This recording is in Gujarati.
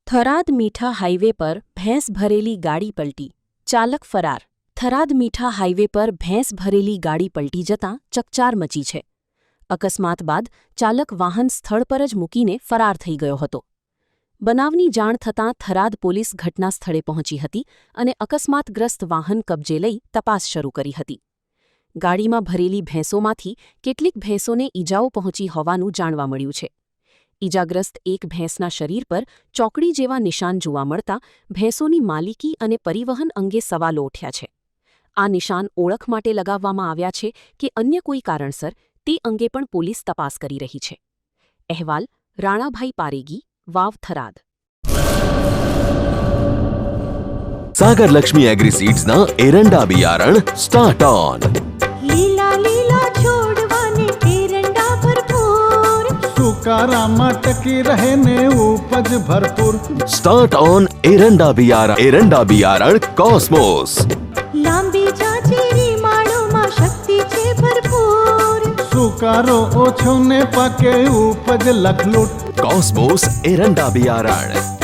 થરાદ મીઠા હાઈવે પર ભેંસ ભરેલી ગાડી પલટી, ચાલક ફરાર. થરાદ મીઠા હાઈવે પર ભેંસ ભરેલી ગાડી પલટી જતાં ચકચાર મચી છે. અકસ્માત બાદ ચાલક વાહન સ્થળ પર જ મૂકીને ફરાર થઈ ગયો હતો. બનાવની જાણ થતાં થરાદ પોલીસ ઘટના સ્થળે પહોંચી હતી અને અકસ્માતગ્રસ્ત વાહન કબજે લઈ તપાસ શરૂ કરી હતી. ગાડીમાં ભરેલી ભેંસોમાંથી કેટલીક ભેંસોને ઈજાઓ પહોંચી હોવાનું જાણવા મળ્યું છે. ઈજાગ્રસ્ત એક ભેંસના શરીર પર ચોકડી જેવા નિશાન જોવા મળતા ભેંસોની માલિકી અને પરિવહન અંગે સવાલો ઉઠ્યા છે. આ નિશાન ઓળખ માટે લગાવવામાં આવ્યા છે કે અન્ય કોઈ કારણસર તે અંગે પણ પોલીસ તપાસ કરી રહી છે. અહેવાલ રાણાભાઈ પારેગી, વાવ, થરાદ. सागर लक्ष्मी एग्रीसीड्स ना एरंडा बियारण स्टार्ट ऑन. લીલા લીલા છોડવાને એરંડા ભરપૂર, સુકારામાં ટકી રહે ને ઉપજ ભરપૂર. स्टार्ट ऑन एरंडा बियारण कॉस्मोस. લાંબી જાચેરી માળોમાં શક્તિ છે ભરપૂર. સુકારો ઓછો ને પાકે ઉપજ લખલૂટ. कॉस्मोस एरंडा बियारण.